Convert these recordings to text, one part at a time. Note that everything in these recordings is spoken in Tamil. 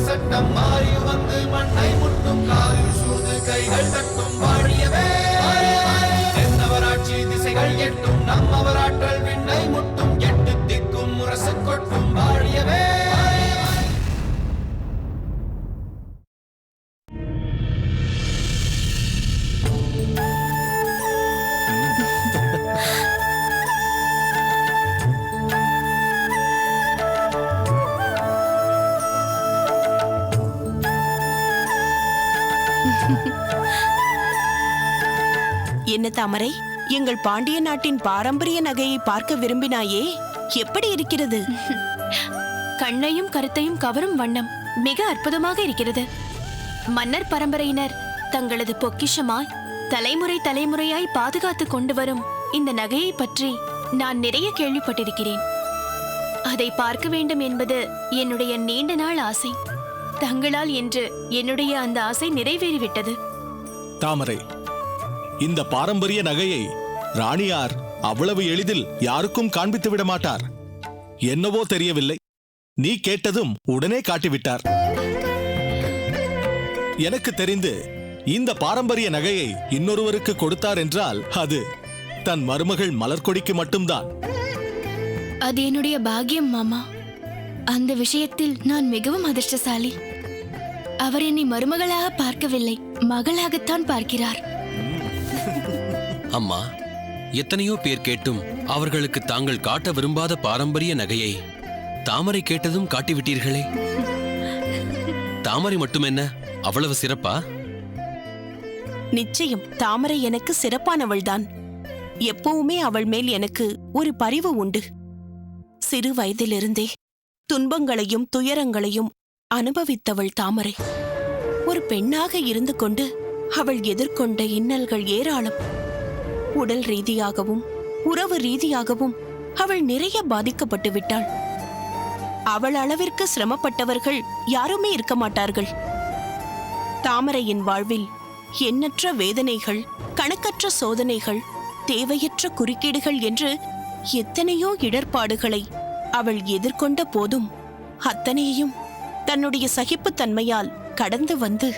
சட்டம் மாறி வந்து மண்ணை முட்டும் காலில் சூழ்ந்து கைகள் தட்டும் வாழியவே. தென்னவராட்சி திசைகள் எட்டும் நம்மவராற்றல் விண்ணை முட்டும் எட்டு திக்கும் முரசு கொட்டும் வாழியவே. என்ன தாமரை, எங்கள் பாண்டிய நாட்டின் பாரம்பரிய நகையை பார்க்க விரும்பினாயே, எப்படி இருக்கிறது? கண்ணையும் கருத்தையும் கவரும் வண்ணம் மிக அற்புதமாக இருக்கிறது. மன்னர் பரம்பரையினர் தங்களது பொக்கிஷமாய் தலைமுறை தலைமுறையாய் பாதுகாத்து கொண்டு வரும் இந்த நகையை பற்றி நான் நிறைய கேள்விப்பட்டிருக்கிறேன். அதை பார்க்க வேண்டும் என்பது என்னுடைய நீண்ட நாள் ஆசை. தங்களால் என்று என்னுடைய அந்த ஆசை நிறைவேறிவிட்டது. தாமரை, இந்த பாரம்பரிய நகையை ராணியார் அவ்வளவு எளிதில் யாருக்கும் காண்பித்து விட மாட்டார். என்னவோ தெரியவில்லை, நீ கேட்டதும் உடனே காட்டிவிட்டார். எனக்கு தெரிந்து இந்த பாரம்பரிய நகையை இன்னொருவருக்கு கொடுத்தார் என்றால் அது தன் மருமகள் மலர்கொடிக்கு மட்டும்தான். அது என்னுடைய பாக்கியம் மாமா. அந்த விஷயத்தில் நான் மிகவும் அதிர்ஷ்டசாலி. அவர் என்னை மருமகளாக பார்க்கவில்லை, மகளாகத்தான் பார்க்கிறார். அம்மா, எத்தனையோ பேர் கேட்டும் அவர்களுக்கு தாங்கள் காட்ட விரும்பாத பாரம்பரிய நகையை தாமரை கேட்டதும் காட்டிவிட்டீர்களே. தாமரை மட்டுமென்ன அவ்வளவு சிறப்பா? நிச்சயம் தாமரை எனக்கு சிறப்பானவள்தான். எப்பவுமே அவள் மேல் எனக்கு ஒரு பரிவு உண்டு. சிறு வயதிலிருந்தே துன்பங்களையும் துயரங்களையும் அனுபவித்தவள் தாமரை. ஒரு பெண்ணாக இருந்து கொண்டு அவள் எதிர்கொண்ட இன்னல்கள் ஏராளம். உடல் ரீதியாகவும் உறவு ரீதியாகவும் அவள் நிறைய பாதிக்கப்பட்டு விட்டாள். அவள் அளவிற்கு சிரமப்பட்டவர்கள் யாருமே இருக்க மாட்டார்கள். தாமரையின் வாழ்வில் எண்ணற்ற வேதனைகள், கணக்கற்ற சோதனைகள், தேவையற்ற குறுக்கீடுகள் என்று எத்தனையோ இடர்பாடுகளை அவள் எதிர்கொண்ட போதும் அத்தனையும் தன்னுடைய சகிப்புத்தன்மையால் கடந்து வந்து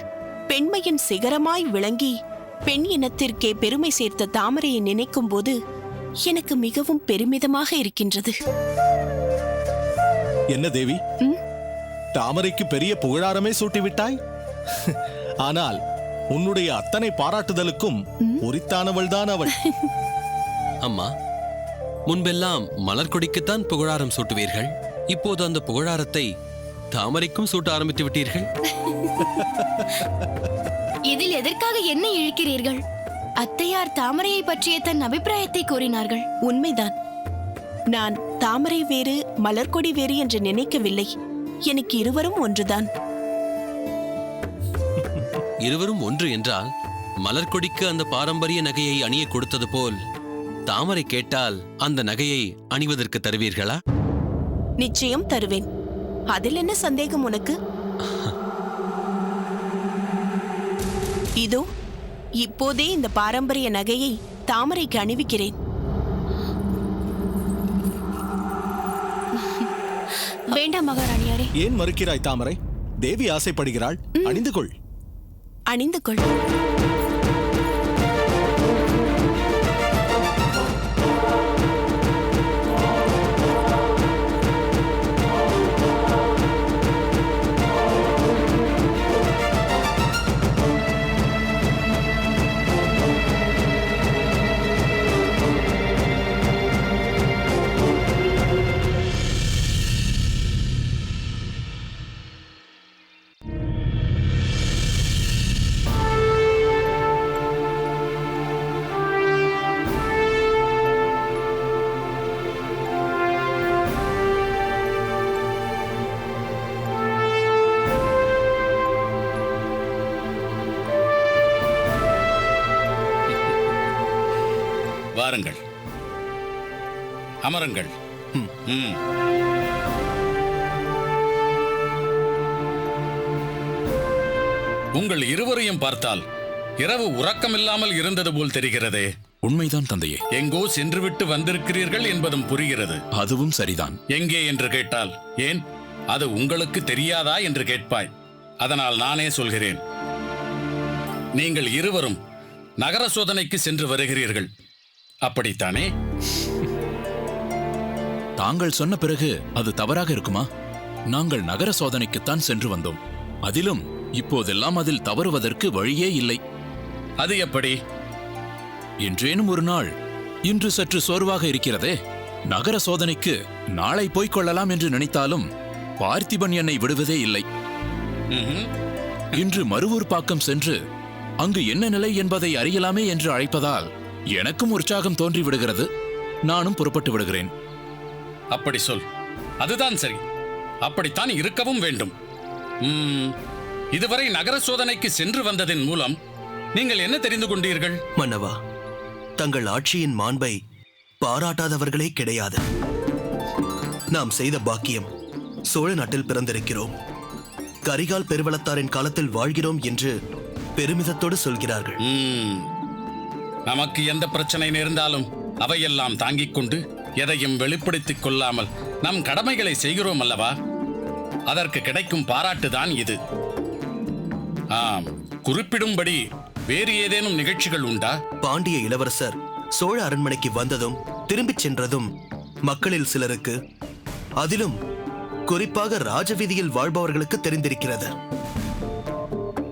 பெண்மையின் சிகரமாய் விளங்கி பெண் இனத்திற்கே பெருமை சேர்த்த தாமரையை நினைக்கும் போது எனக்கு மிகவும் பெருமிதமாக இருக்கின்றது. என்ன தேவி, தாமரைக்கு பெரிய புகழாரமே சூட்டிவிட்டாய். ஆனால் உன்னுடைய அத்தனை பாராட்டுதலுக்கும் உரித்தானவள்தான் அவள். அம்மா, முன்பெல்லாம் மலர்கொடிக்குத்தான் புகழாரம் சூட்டுவீர்கள். இப்போது அந்த புகழாரத்தை தாமரைக்கும் சூட்ட ஆரம்பித்து விட்டீர்கள். இதில் எதற்காக என்ன இழுக்கிறீர்கள்? அத்தையார் தாமரையை பற்றிய தன் அபிப்பிராயத்தை கூறினார்கள். உண்மைதான். நான் தாமரை வேறு மலர்கொடி வேறு என்று நினைக்கவில்லை. எனக்கு இருவரும் ஒன்றுதான். இருவரும் ஒன்று என்றால் மலர்கொடிக்கு அந்த பாரம்பரிய நகையை அணிய கொடுத்தது போல் தாமரை கேட்டால் அந்த நகையை அணிவதற்கு தருவீர்களா? நிச்சயம் தருவேன். அதில் என்ன சந்தேகம் உனக்கு? இதோ இப்போதே இந்த பாரம்பரிய நகையை தாமரைக்கு அணிவிக்கிறேன். வேண்டாம் மகாராணியாரே. ஏன் மறுக்கிறாய் தாமரை? தேவி ஆசைப்படுகிறாள், அணிந்து கொள். அணிந்து கொள். வாருங்கள், அமருங்கள். உங்கள் இருவரையும் பார்த்தால் இரவு உறக்கமில்லாமல் இருந்தது போல் தெரிகிறதே. உண்மைதான் தந்தையே. எங்கோ சென்றுவிட்டு வந்திருக்கிறீர்கள் என்பதும் புரிகிறது. அதுவும் சரிதான். எங்கே என்று கேட்டால், ஏன் அது உங்களுக்கு தெரியாதா என்று கேட்பாய். அதனால் நானே சொல்கிறேன். நீங்கள் இருவரும் நகர சோதனைக்கு சென்று வருகிறீர்கள், அப்படித்தானே? தாங்கள் சொன்ன பிறகு அது தவறாக இருக்குமா? நாங்கள் நகர சோதனைக்குத்தான் சென்று வந்தோம். அதிலும் இப்போதெல்லாம் அதில் தவறுவதற்கு வழியே இல்லை. அது எப்படி? என்றேனும் ஒரு நாள் இன்று சற்று சோர்வாக இருக்கிறதே. நகர சோதனைக்கு நாளை போய்க் கொள்ளலாம் என்று நினைத்தாலும் பார்த்திபன் என்னை விடுவதே இல்லை. ம்ஹும். இன்று மருவூர் பாக்கம் சென்று அங்கு என்ன நிலை என்பதை அறியலாமே என்று அழைப்பதால் எனக்கும் உற்சாகம் தோன்றி விடுகிறது. நானும் புறப்பட்டு விடுகிறேன். அப்படி சொல். அதுதான் சரி. அப்படித்தான் இருக்கவும் வேண்டும். இதுவரை நகர சோதனைக்கு சென்று வந்ததின் மூலம் நீங்கள் என்ன தெரிந்து கொண்டீர்கள்? மன்னவா, தங்கள் ஆட்சியின் மாண்பை பாராட்டாதவர்களே கிடையாது. நாம் செய்த பாக்கியம், சோழ நாட்டில் பிறந்திருக்கிறோம், கரிகால் பெருவளத்தாரின் காலத்தில் வாழ்கிறோம் என்று பெருமிதத்தோடு சொல்கிறார்கள். நமக்கு எந்த பிரச்சனை நேர்ந்தாலும் அவையெல்லாம் தாங்கிக் கொண்டு எதையும் வெளிப்படுத்திக் கொள்ளாமல் நம் கடமைகளை செய்கிறோம் அல்லவா? அதற்கு கிடைக்கும் பாராட்டுதான் இது. குறிப்பிடும்படி வேறு ஏதேனும் நிகழ்ச்சிகள் உண்டா? பாண்டிய இளவரசர் சோழ அரண்மனைக்கு வந்ததும் திரும்பிச் சென்றதும் மக்களில் சிலருக்கு, அதிலும் குறிப்பாக ராஜவீதியில் வாழ்பவர்களுக்கு தெரிந்திருக்கிறது.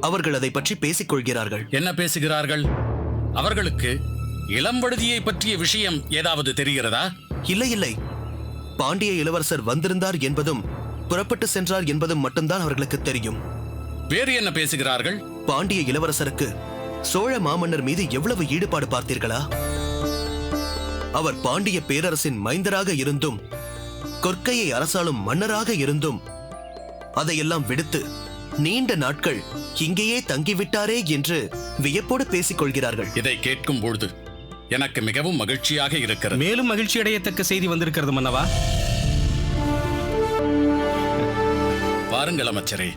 அவர்கள் அதை பற்றி பேசிக் கொள்கிறார்கள். என்ன பேசுகிறார்கள்? அவர்களுக்கு இளம்பழுதியை பற்றிய விஷயம் ஏதாவது தெரிகிறதா? இல்லை இல்லை, பாண்டிய இளவரசர் வந்திருந்தார் என்பதும் புறப்பட்டு சென்றார் என்பதும் மட்டும்தான் அவர்களுக்கு தெரியும். வேறு என்ன பேசுகிறார்கள்? பாண்டிய இளவரசருக்கு சோழ மாமன்னர் மீது எவ்வளவு ஈடுபாடு பார்த்தீர்களா? அவர் பாண்டிய பேரரசின் மைந்தராக இருந்தும் கொற்கையை அரசாளும் மன்னராக இருந்தும் அதையெல்லாம் விடுத்து நீண்ட நாட்கள் இங்கேயே தங்கிவிட்டாரே என்று வியப்போடு பேசிக் கொள்கிறார்கள். இதை கேட்கும் பொழுது எனக்கு மிகவும் மகிழ்ச்சியாக இருக்கிறது. மேலும் மகிழ்ச்சி அடையத்தக்க செய்தி வந்திருக்கிறது மன்னவா. வாருங்கள் அமைச்சரே.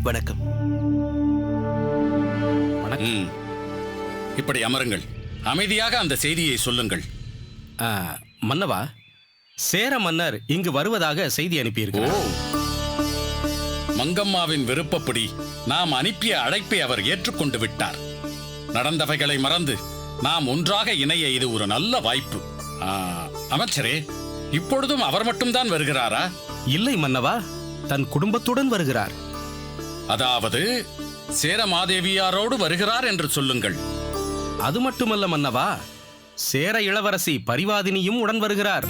வணக்கம். இப்படி அமருங்கள். அமைதியாக அந்த செய்தியை சொல்லுங்கள். மன்னவா, சேர மன்னர் இங்கு வருவதாக செய்தி அனுப்பியிருக்கிறார். மங்கம்மாவின் விருப்பப்படி நாம் அனுப்பிய அழைப்பை அவர் ஏற்றுக்கொண்டு விட்டார். நடந்தவைகளை மறந்து நாம் ஒன்றாக இணைய இது ஒரு நல்ல வாய்ப்பு. அமைச்சரே, இப்பொழுதும் அவர் மட்டும்தான் வருகிறாரா? இல்லை மன்னவா, தன் குடும்பத்துடன் வருகிறார். அதாவது சேரமாதேவியாரோடு வருகிறார் என்று சொல்லுங்கள். அது மட்டுமல்ல மன்னவா, சேர இளவரசி பரிவாதினியும் உடன் வருகிறார்.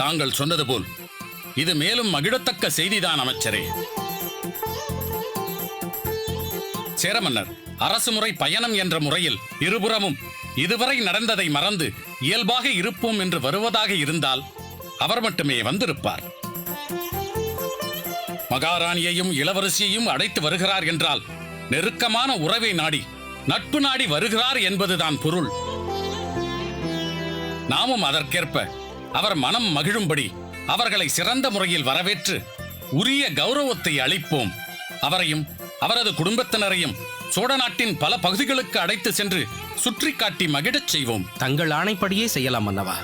தாங்கள் சொன்னது போல் இது மேலும் மகிழத்தக்க செய்திதான் அமைச்சரே. சேரமன்னர் அரசு முறை பயணம் என்ற முறையில் இருபுறமும் இதுவரை நடந்ததை மறந்து இயல்பாக இருப்போம் என்று வருவதாக இருந்தால் அவர் மட்டுமே வந்திருப்பார். மகாராணியையும் இளவரசியையும் அழைத்து வருகிறார் என்றால் நெருக்கமான உறவை நாடி நட்பு நாடி வருகிறார் என்பதுதான் பொருள். நாமும் அதற்கேற்ப அவர் மனம் மகிழும்படி அவர்களை சிறந்த முறையில் வரவேற்று உரிய கௌரவத்தை அளிப்போம். அவரையும் அவரது குடும்பத்தினரையும் சோழ நாட்டின் பல பகுதிகளுக்கு அழைத்து சென்று சுற்றி காட்டி மகிழச் செய்வோம். தங்கள் ஆணைப்படியே செய்யலாம் மன்னவா.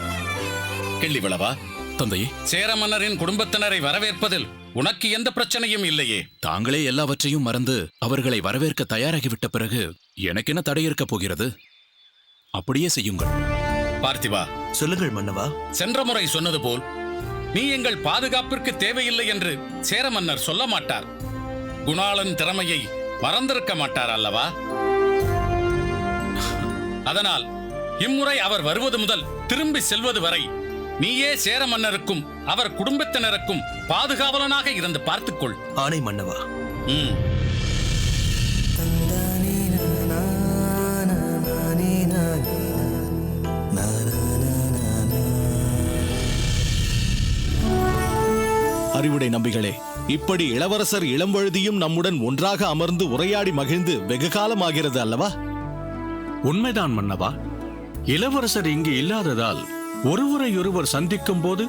கிள்ளிவளவா, தந்தையே, சேர மன்னரின் குடும்பத்தினரை வரவேற்பதில் உனக்கு எந்த பிரச்சனையும் இல்லையே? தாங்களே எல்லாவற்றையும் மறந்து அவர்களை வரவேற்க தயாராகிவிட்ட பிறகு எனக்கு என்ன தடை இருக்கப் போகிறது? அப்படியே செய்யுங்கள். பார்த்திபா, சொல்லுங்கள் மன்னவா. சென்ற முறை சொன்னது போல் நீ எங்கள் பாதுகாப்பிற்கு தேவையில்லை என்று சேர மன்னர் சொல்ல மாட்டார். குணாளன் திறமையை மறந்திருக்க மாட்டார் அல்லவா? அதனால் இம்முறை அவர் வருவது முதல் திரும்பி செல்வது வரை நீயே சேர மன்னருக்கும் அவர் குடும்பத்தினருக்கும் பாதுகாவலனாக இருந்து பார்த்துக்கொள். ஆணை மன்னவா. அறிவுடை நம்பிகளே, இப்படி இளவரசர் இளம்வழுதியும் நம்முடன் ஒன்றாக அமர்ந்து உரையாடி மகிழ்ந்து வெகு காலமாகிறது அல்லவா? உண்மைதான் மன்னவா. இளவரசர் இங்கு இல்லாததால் ஒருவரையொருவர் சந்திக்கும் போது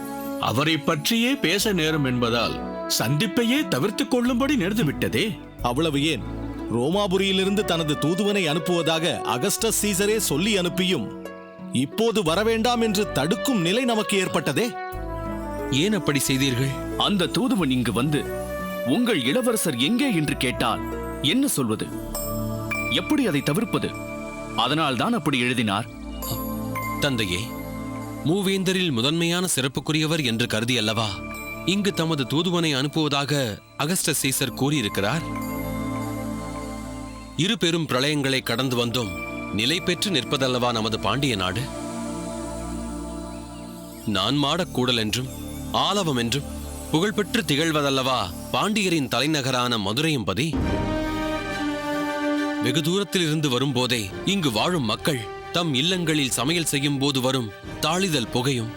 அவரை பற்றியே பேச நேரும் என்பதால் சந்திப்பையே தவிர்த்துக் கொள்ளும்படி நேர்ந்துவிட்டதே. அவ்வளவு ஏன், ரோமாபுரியிலிருந்து தனது தூதுவனை அனுப்புவதாக அகஸ்டஸ் சீசரே சொல்லி அனுப்பியும் இப்போது வரவேண்டாம் என்று தடுக்கும் நிலை நமக்கு ஏற்பட்டதே. ஏன் அப்படி செய்தீர்கள்? அந்த தூதுவன் இங்கு வந்து உங்கள் இளவரசர் எங்கே என்று கேட்டால் என்ன சொல்வது? எப்படி அதை தவிர்ப்பது? அதனால்தான் அப்படி எழுதினார். தந்தையே, மூவேந்தரில் முதன்மையான சிறப்புக்குரியவர் என்று கருதி அல்லவா இங்கு தமது தூதுவனை அனுப்புவதாக அகஸ்ட சீசர் கூறியிருக்கிறார். இரு பெரும் பிரளயங்களை கடந்து வந்தோம் நிலை பெற்று நிற்பதல்லவா நமது பாண்டிய நாடு. நான் மாடக்கூடல் என்றும் ஆலவம் என்றும் புகழ்பெற்று திகழ்வதல்லவா பாண்டியரின் தலைநகரான மதுரையம்பதி. வெகு தூரத்தில் இருந்து வரும்போதே இங்கு வாழும் மக்கள் தம் இல்லங்களில் சமையல் செய்யும் போது வரும் தாளிதல் புகையும்,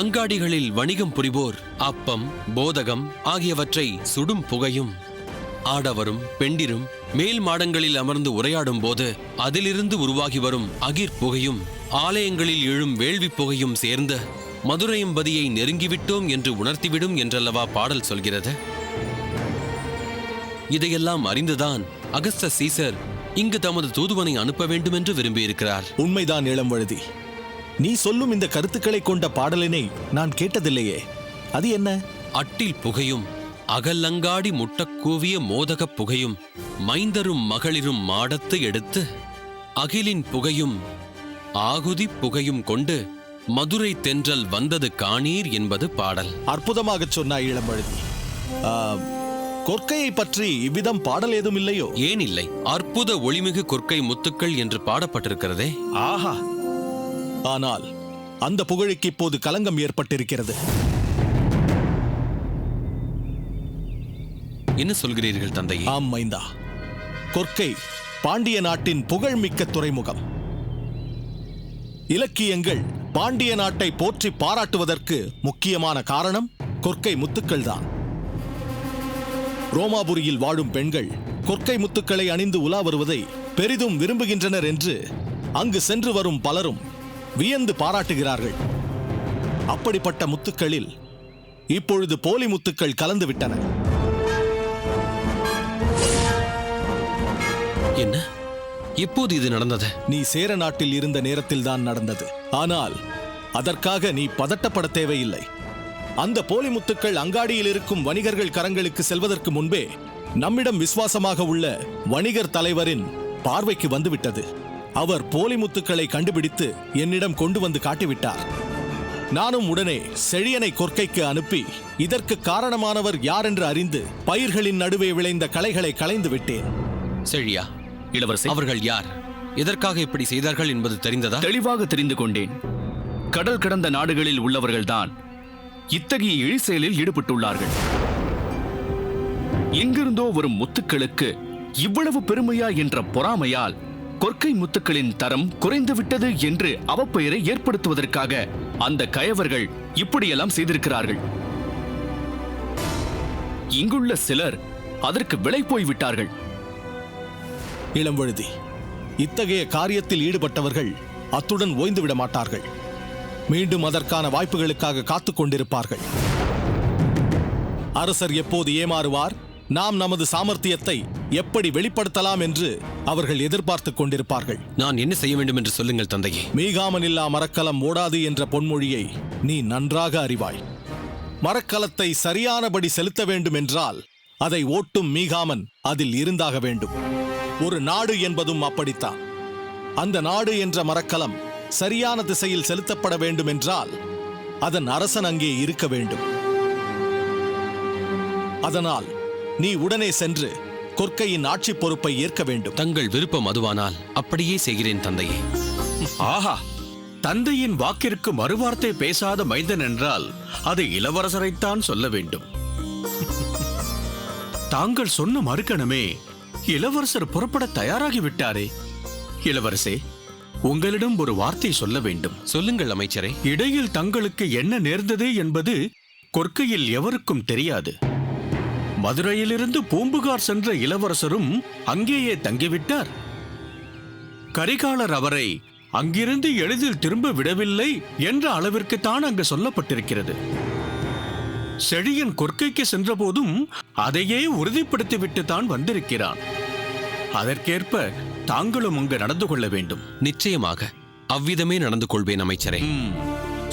அங்காடிகளில் வணிகம் புரிவோர் அப்பம் போதகம் ஆகியவற்றை சுடும் புகையும், ஆடவரும் பெண்டிரும் மேல் மாடங்களில் அமர்ந்து உரையாடும் போது அதிலிருந்து உருவாகி வரும் அகிர் புகையும், ஆலயங்களில் எழும் வேள்வி புகையும் சேர்ந்து மதுரையம்பதியை நெருங்கிவிட்டோம் என்று உணர்த்திவிடும் என்றல்லவா பாடல் சொல்கிறது. இதையெல்லாம் அறிந்துதான் அகஸ்ட சீசர் இங்கு தமது தூதுவனை அனுப்ப வேண்டும் என்று விரும்பியிருக்கிறார். உண்மைதான் இளம்வழுதி. நீ சொல்லும் இந்த கருத்துக்களை கொண்ட பாடலினை நான் கேட்டதில்லையே. அது என்ன? அட்டில் புகையும் அகல்லங்காடி முட்டக்கூவிய மோதகப் புகையும் மைந்தரும் மகளிரும் மாடத்து எடுத்து அகிலின் புகையும் ஆகுதி புகையும் கொண்டு மதுரை தென்றல் வந்தது காணீர் என்பது பாடல். அற்புதமாக சொன்னாய் இளம்வழுதி. கொற்கையை பற்றி இவ்விதம் பாடல் ஏதும் இல்லையோ? ஏன் இல்லை, அற்புத ஒளிமிகு கொற்கை முத்துக்கள் என்று பாடப்பட்டிருக்கிறதே. ஆஹா! ஆனால் அந்த புகழுக்கு இப்போது கலங்கம் ஏற்பட்டிருக்கிறது. என்ன சொல்கிறீர்கள் தந்தையே? ஆம் மைந்தா, கொற்கை பாண்டிய நாட்டின் புகழ்மிக்க துறைமுகம். இலக்கியங்கள் பாண்டிய நாட்டை போற்றி பாராட்டுவதற்கு முக்கியமான காரணம் கொற்கை முத்துக்கள் தான். ரோமாபுரியில் வாழும் பெண்கள் கொற்கை முத்துக்களை அணிந்து உலா வருவதை பெரிதும் விரும்புகின்றனர் என்று அங்கு சென்று வரும் பலரும் வியந்து பாராட்டுகிறார்கள். அப்படிப்பட்ட முத்துக்களில் இப்பொழுது போலி முத்துக்கள் கலந்துவிட்டன. என்ன? எப்போது இது நடந்தது? நீ சேர நாட்டில் இருந்த நேரத்தில் தான் நடந்தது. ஆனால் அதற்காக நீ பதட்டப்பட தேவையில்லை. அந்த போலி முத்துக்கள் அங்காடியில் இருக்கும் வணிகர்கள் கரங்களுக்கு செல்வதற்கு முன்பே நம்மிடம் விசுவாசமாக உள்ள வணிகர் தலைவரின் பார்வைக்கு வந்துவிட்டது. அவர் போலி முத்துக்களை கண்டுபிடித்து என்னிடம் கொண்டு வந்து காட்டிவிட்டார். நானும் உடனே செழியனை கொற்கைக்கு அனுப்பி இதற்கு காரணமானவர் யார் என்று அறிந்து பயிர்களின் நடுவே விளைந்த களைகளை களைந்து விட்டேன். செழியா, இளவரசி, அவர்கள் யார், எதற்காக இப்படி செய்தார்கள் என்பது தெரிந்ததா? தெளிவாக தெரிந்து கொண்டேன். கடல் கடந்த நாடுகளில் உள்ளவர்கள்தான் இத்தகைய இழி செயலில் ஈடுபட்டுள்ளார்கள். எங்கிருந்தோ வரும் முத்துக்களுக்கு இவ்வளவு பெருமையா என்ற பொறாமையால் கொற்கை முத்துக்களின் தரம் குறைந்துவிட்டது என்று அவப்பெயரை ஏற்படுத்துவதற்காக அந்த கயவர்கள் இப்படியெல்லாம் செய்திருக்கிறார்கள். இங்குள்ள சிலர் அதற்கு விலை போய்விட்டார்கள். இளம்வழுதி, இத்தகைய காரியத்தில் ஈடுபட்டவர்கள் அத்துடன் ஓய்ந்துவிட மாட்டார்கள். மீண்டும் அதற்கான வாய்ப்புகளுக்காக காத்துக் கொண்டிருப்பார்கள். அரசர் எப்போது ஏமாறுவார், நாம் நமது சாமர்த்தியத்தை எப்படி வெளிப்படுத்தலாம் என்று அவர்கள் எதிர்பார்த்துக் கொண்டிருப்பார்கள். நான் என்ன செய்ய வேண்டும் என்று சொல்லுங்கள் தந்தையே. மீகாமனில்லா மரக்கலம் ஓடாது என்ற பொன்மொழியை நீ நன்றாக அறிவாய். மரக்கலத்தை சரியானபடி செலுத்த வேண்டும் என்றால் அதை ஓட்டும் மீகாமன் அதில் இருந்தாக வேண்டும். ஒரு நாடு என்பதும் அப்படித்தான். அந்த நாடு என்ற மரக்கலம் சரியான திசையில் செலுத்தப்பட வேண்டும் என்றால் அதன் அரசன் அங்கே இருக்க வேண்டும். அதனால் நீ உடனே சென்று கொற்கையின் ஆட்சி பொறுப்பை ஏற்க வேண்டும். தங்கள் விருப்பம் அதுவானால் அப்படியே செய்கிறேன் தந்தையே. ஆஹா! தந்தையின் வாக்கிற்கு மறுவார்த்தை பேசாத மைந்தன் என்றால் அது இளவரசரைத்தான் சொல்ல வேண்டும். தாங்கள் சொன்ன மறுகணமே இளவரசர் புறப்பட தயாராகிவிட்டாரே. இளவரசே, உங்களிடம் ஒரு வார்த்தை சொல்ல வேண்டும். சொல்லுங்கள் அமைச்சரே. இடையில் தங்களுக்கு என்ன நேர்ந்தது என்பது கொற்கையில் எவருக்கும் தெரியாது. மதுரையிலிருந்து பூம்புகார் சென்ற இளவரசரும் அங்கேயே தங்கிவிட்டார். கரிகாலர் அவரை அங்கிருந்து எளிதில் திரும்ப விடவில்லை என்ற அளவிற்குத்தான் அங்கு சொல்லப்பட்டிருக்கிறது. செழியன் கொற்கைக்கு சென்றபோதும் அதையே உறுதிப்படுத்திவிட்டு தான் வந்திருக்கிறான். அதற்கேற்ப தாங்களும் அங்கு நடந்து கொள்ள வேண்டும். நிச்சயமாக அவ்விதமே நடந்து கொள்வேன் அமைச்சரே.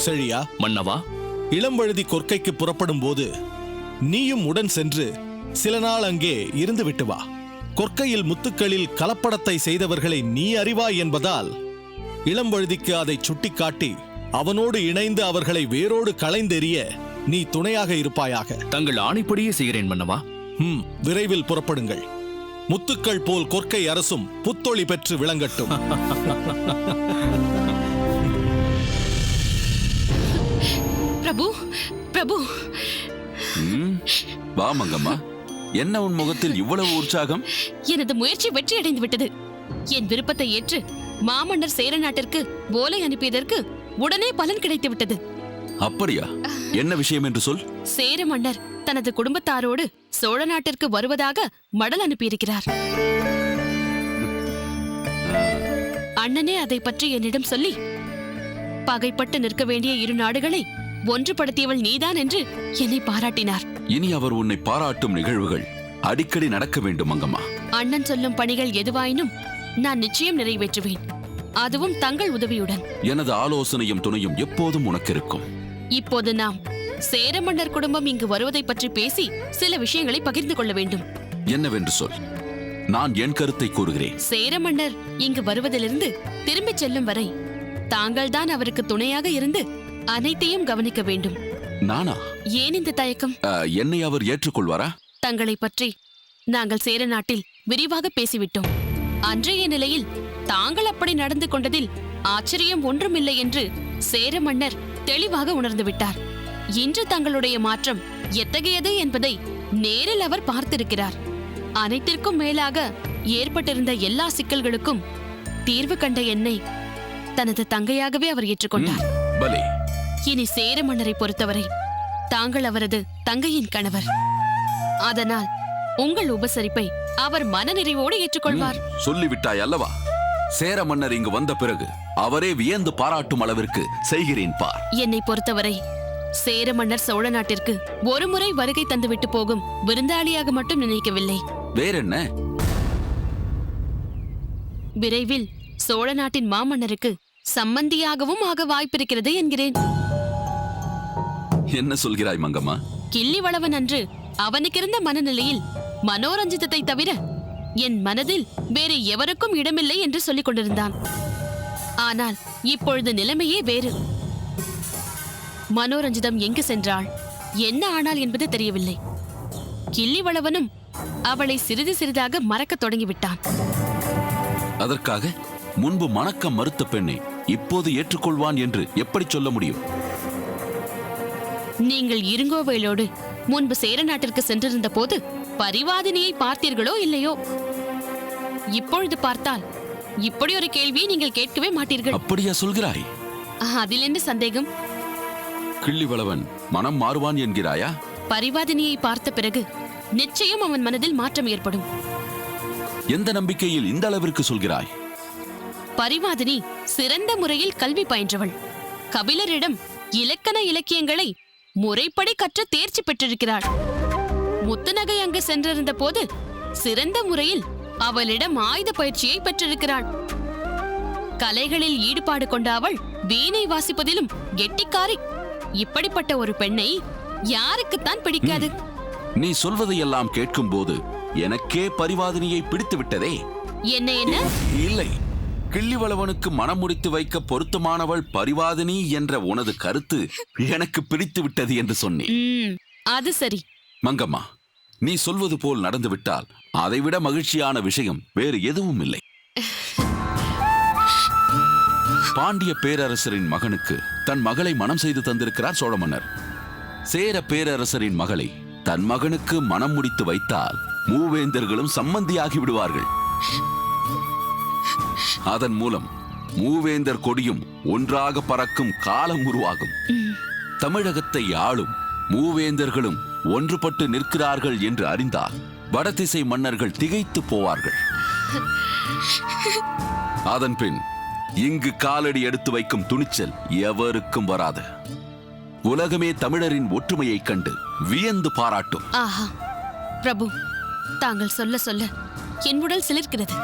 செழியா, மன்னவா, இளம்வழுதி கொற்கைக்கு புறப்படும் போது நீயும் உடன் சென்று சில நாள் அங்கே இருந்து விட்டு வா. கொற்கையில் முத்துக்களில் கலப்படத்தை செய்தவர்களை நீ அறிவாய் என்பதால் இளம்வழுதிக்கு அதை சுட்டிக்காட்டி அவனோடு இணைந்து அவர்களை வேரோடு களைந்தெறிய நீ துணையாக இருப்பாயாக. தங்கள் ஆணைப்படியே செய்கிறேன் மன்னவா. விரைவில் புறப்படுங்கள். முத்துக்கள் போல் கொற்கை அரசும் புத்தொளி பெற்று விளங்கட்டும். பிரபு, பிரபு. வா மங்கம்மா, என்ன உன் முகத்தில் இவ்வளவு உற்சாகம்? எனது முயற்சி வெற்றி அடைந்து விட்டது. என் விருப்பத்தை ஏற்று மாமன்னர் சேர நாட்டிற்கு ஓலை அனுப்பியதற்கு உடனே பலன் கிடைத்து விட்டது. அப்படியா? என்ன விஷயம் என்று சொல். சேர மன்னர் தனது குடும்பத்தாரோடு சோழ நாட்டிற்கு வருவதாக மடல் அனுப்பியிருக்கிறார். அண்ணனே அதை பற்றி என்னிடம் சொல்லி, பகைப்பட்டு நிற்க வேண்டிய இரு நாடுகளை ஒன்றுபடுத்தியவள் நீதான் என்று என்னை பாராட்டினார். இனி அவர் உன்னை பாராட்டும் நிகழ்வுகள் அடிக்கடி நடக்க வேண்டும் மங்கம்மா. அண்ணன் சொல்லும் பணிகள் எதுவாயினும் நான் நிச்சயம் நிறைவேற்றுவேன். அதுவும் தங்கள் உதவியுடன். எனது ஆலோசனையும் துணையும் எப்போதும் உனக்கு இருக்கும். இப்போது நாம் சேர மன்னர் குடும்பம் இங்கு வருவதை பற்றி பேசி சில விஷயங்களை பகிர்ந்து கொள்ள வேண்டும். என்னவென்று சொல். நான் என் கருத்தை கூறுகிறேன். சேர மன்னர் இங்கு வருவதிலிருந்து திரும்பிச் செல்லும் வரை தாங்கள்தான் அவருக்கு துணையாக இருந்து அனைத்தையும் கவனிக்க வேண்டும். நானா? ஏன் இந்த தயக்கம்? என்னை அவர் ஏற்றுக்கொள்வாரா? தங்களை பற்றி நாங்கள் சேர நாட்டில் விரிவாக பேசிவிட்டோம். அன்றைய நிலையில் தாங்கள் அப்படி நடந்து கொண்டதில் ஆச்சரியம் ஒன்றுமில்லை என்று சேர மன்னர் தெளிவாக உணர்ந்து விட்டார். இன்று தங்களுடைய மாற்றம் எத்தகையது என்பதை நேரில் அவர் பார்த்திருக்கிறார். அனைத்திற்கும் மேலாக ஏற்பட்டிருந்த எல்லா சிக்கல்களுக்கும் தீர்வு கண்ட என்னை தனது தங்கையாகவே அவர் ஏற்றுக்கொண்டார். பலே. இனி சேர மன்னரை பொறுத்தவரை தாங்கள் அவரது தங்கையின் கணவர். அதனால் உங்கள் உபசரிப்பை அவர் மனநிறைவோடு ஏற்றுக்கொள்வார். சொல்லிவிட்டாய் அல்லவா? சேர மன்னர் இங்கு வந்த பிறகு அவரே வியந்து பாராட்டும் அளவிற்கு செய்கிறேன் பார். என்னை பொறுத்தவரை சேர மன்னர் சோழ நாட்டிற்கு ஒருமுறை வருகை தந்துவிட்டு போகும் விருந்தாளியாக மட்டும் நினைக்கவில்லை. வேறென்ன? விரைவில் சோழ நாட்டின் மாமன்னருக்கு சம்மந்தியாகவும் ஆக வாய்ப்பிருக்கிறது என்கிறேன். என்ன சொல்கிறாய் மங்கம்மா? கிள்ளிவளவன் அன்று அவனுக்கிருந்த மனநிலையில் மனோரஞ்சிதத்தை தவிர என் மனதில் வேறு எவருக்கும் இடமில்லை என்று சொல்லிக் கொண்டிருந்தான். ஆனால் இப்பொழுது நிலைமையே வேறு. மனோரஞ்சிதம் எங்கு சென்றாள், என்ன ஆனாள் என்பது தெரியவில்லை. கிள்ளிவளவனும் அவளை சிறிது சிறிதாக மறக்கத் தொடங்கிவிட்டான். அதற்காக முன்பு மணக்க மறுத்த பெண்ணை இப்போது ஏற்றுக்கொள்வான் என்று எப்படி சொல்ல முடியும்? நீங்கள் இருங்கோவேலோடு முன்பு சேர நாட்டிற்கு சென்றிருந்த போது பரிவாதினியை பார்த்தீர்களோ இல்லையோ? இப்பொழுது பார்த்தால் இப்படி ஒரு கேள்வியை நீங்கள் கேட்கவே மாட்டீர்கள். அப்படியா சொல்கிறாய்? அதில் என்ன சந்தேகம்? கிள்ளிவளவன் மனம் மாறுவான் என்கிறாயா? பரிவாதினியை பார்த்த பிறகு நிச்சயம் அவன் மனதில் மாற்றம் ஏற்படும். எந்த நம்பிக்கையில் இந்த அளவிற்கு சொல்கிறாய்? பரிவாதினி சிறந்த முறையில் கல்வி பயின்றவள். கபிலரிடம் இலக்கண இலக்கியங்களை முறைப்படி கற்று தேர்ச்சி பெற்றிருக்கிறாள். முத்துநகை அங்கு சென்றிருந்த போது சிறந்த முறையில் அவளிடம் ஆயுத பயிற்சியை பெற்றிருக்கிறாள். கலைகளில் ஈடுபாடு கொண்ட அவள் வீணை வாசிப்பதிலும் கெட்டிக்காரி. இப்படிப்பட்ட ஒரு பெண்ணை யாருக்குத்தான் பிடிக்காது? நீ சொல்வதையெல்லாம் கேட்கும் போது எனக்கே பரிவாதினியை பிடித்து விட்டதே. என்ன என்ன? இல்லை, கிள்ளிவளவனுக்கு மனம் முடித்து வைக்க பொருத்தமானவள் பரிவாதினி என்ற உனது கருத்து எனக்கு பிடித்து விட்டது என்று சொன்னேன். அது சரி. மங்கம்மா, நீ சொல்வது போல் நடந்துவிட்டால் அதைவிட மகிழ்ச்சியான விஷயம் வேறு எதுவும் இல்லை. பாண்டிய பேரரசரின் மகனுக்கு தன் மகளை மனம் செய்து தந்திருக்கிறார் சோழ மன்னர். சேர பேரரசரின் மகளை தன் மகனுக்கு மனம் முடித்து வைத்தால் மூவேந்தர்களும் சம்மந்தியாகி விடுவார்கள். அதன் மூலம் மூவேந்தர் கொடியும் ஒன்றாக பறக்கும் காலம் உருவாகும். தமிழகத்தை ஆளும் மூவேந்தர்களும் ஒன்றுபட்டு நிற்கிறார்கள் என்று அறிந்தால் வடதிசை மன்னர்கள் திகைத்து போவார்கள். அதன் பின் இங்கு காலடி எடுத்து வைக்கும் துணிச்சல் எவருக்கும் வராது. உலகமே தமிழரின் ஒற்றுமையைக் கண்டு வியந்து பாராட்டும். ஆஹா பிரபு, தாங்கள் சொல்ல சொல்ல என் உடல் சிலிர்க்கிறது.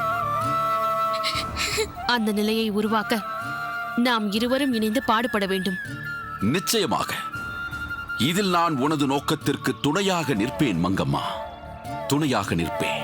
அந்த நிலையை உருவாக்க நாம் இருவரும் இணைந்து பாடுபட வேண்டும். நிச்சயமாக இதில் நான் உனது நோக்கத்திற்கு துணையாக நிற்பேன் மங்கம்மா, துணையாக நிற்பேன்.